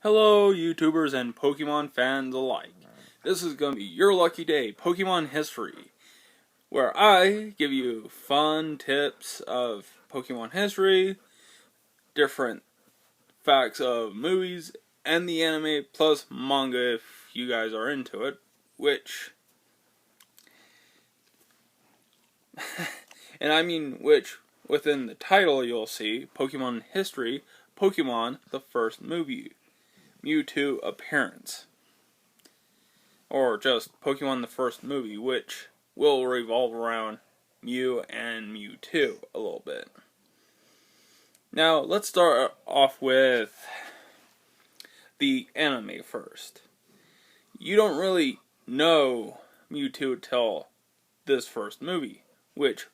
Hello, YouTubers and Pokemon fans alike. This is going to be your lucky day, Pokemon history, where I give you fun tips of Pokemon history, different facts of movies, and the anime, plus manga if you guys are into it, which, and I mean which, within the title you'll see, Pokemon history, Pokemon, the first movie. Mewtow appearance, or just Pokemon the first movie, which will revolve around Mew and Mewtwo a little bit. Now, let's start off with the anime first. You don't really know Mewtwo till this first movie, which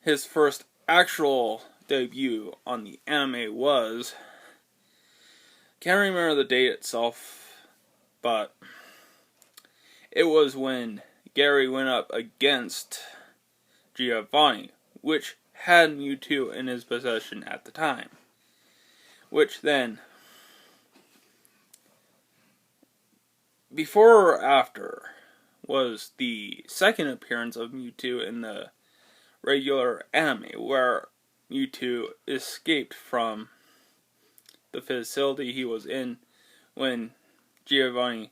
his first actual debut on the anime was... Can't remember the date itself, but it was when Gary went up against Giovanni, which had Mewtwo in his possession at the time. Which then, before or after, was the second appearance of Mewtwo in the regular anime, where Mewtwo escaped from the facility he was in when Giovanni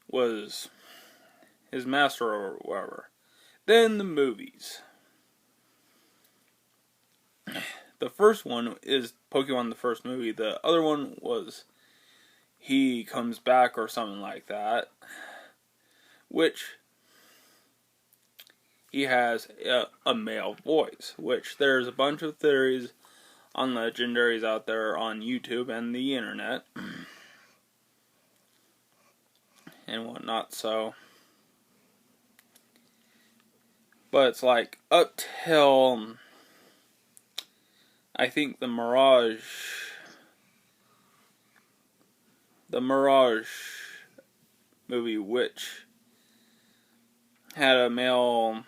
was his master or whatever. Then the movies. The first one is Pokemon the first movie. The other one was He Comes Back or something like that, which he has a male voice, which there's a bunch of theories on legendaries out there on YouTube and the internet and whatnot, so but it's like up till I think the Mirage movie, which had a male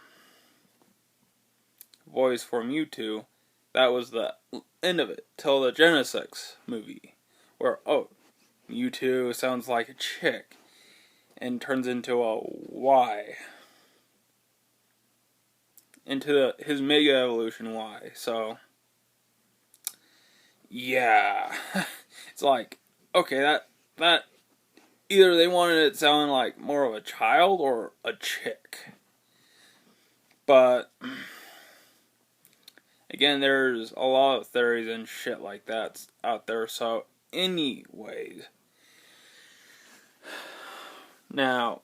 voice for Mewtwo, that was the end of it, till the Genesis movie, where, Mewtwo sounds like a chick, and turns into a Y, into his Mega Evolution Y, so, yeah, it's like, okay, that, either they wanted it sounding like more of a child or a chick, but... Again, there's a lot of theories and shit like that out there, so anyways. Now,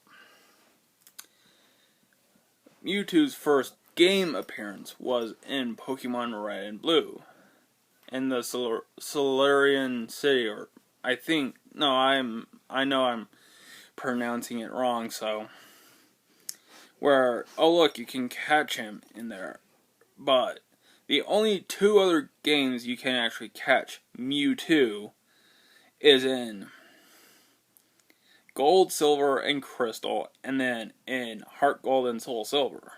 Mewtwo's first game appearance was in Pokemon Red and Blue, in the Solarian City, or I know I'm pronouncing it wrong, so, where, oh look, you can catch him in there, but the only two other games you can actually catch Mewtwo is in Gold, Silver, and Crystal, and then in Heart Gold and Soul Silver.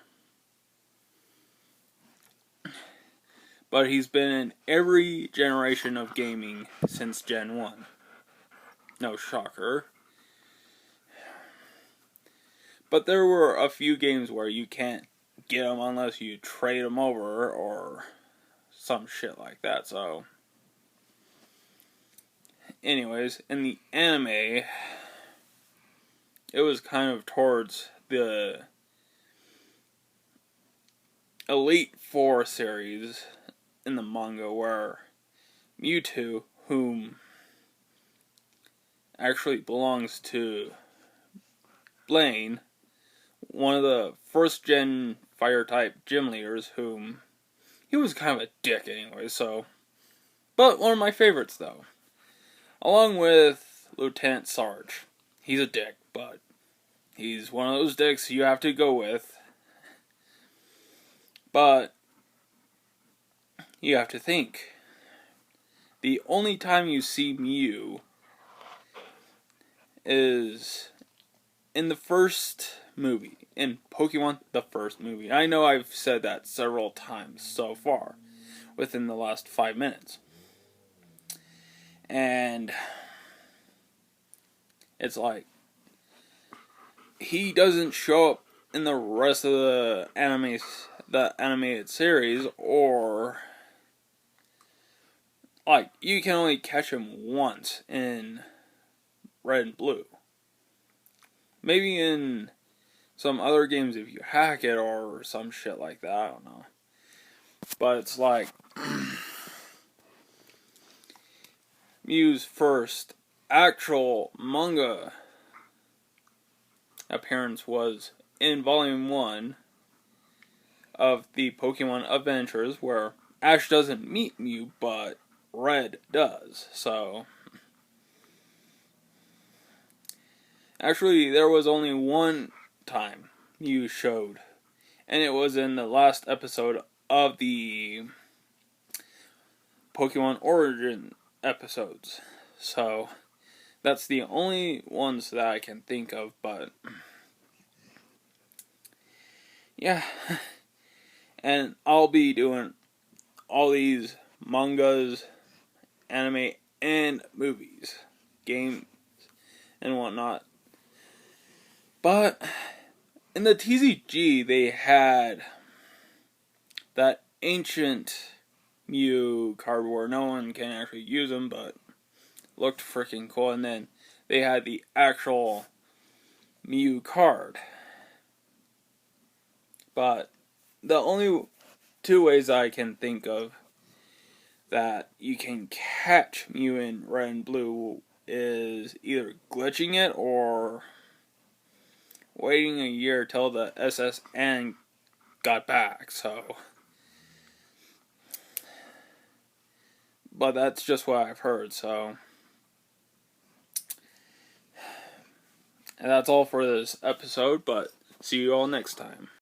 But he's been in every generation of gaming since Gen 1. No shocker. But there were a few games where you can't get them unless you trade them over or some shit like that, so anyways, in the anime it was kind of towards the Elite Four series in the manga, where Mewtwo, whom actually belongs to Blaine, one of the first gen Fire-type gym leaders, whom... he was kind of a dick anyway, so... But one of my favorites, though. Along with Lieutenant Sarge. He's a dick, but... he's one of those dicks you have to go with. But... you have to think. The only time you see Mew... is... in the first movie. In Pokemon, the first movie. I know I've said that several times so far, within the last 5 minutes. And it's like, he doesn't show up in the rest of the animated series, or like, you can only catch him once in Red and Blue. Maybe in some other games if you hack it or some shit like that, I don't know. But it's like, Mew's first actual manga appearance was in Volume 1 of the Pokemon Adventures, where Ash doesn't meet Mew, but Red does. So, actually, there was only one time Mew showed, and it was in the last episode of the Pokemon Origin episodes. So, that's the only ones that I can think of, but yeah. And I'll be doing all these mangas, anime, and movies, games, and whatnot. But in the TCG, they had that ancient Mew card where no one can actually use them, but looked freaking cool. And then they had the actual Mew card. But the only two ways I can think of that you can catch Mew in Red and Blue is either glitching it or waiting a year till the SSN got back. So, but that's just what I've heard. So, and that's all for this episode. But see you all next time.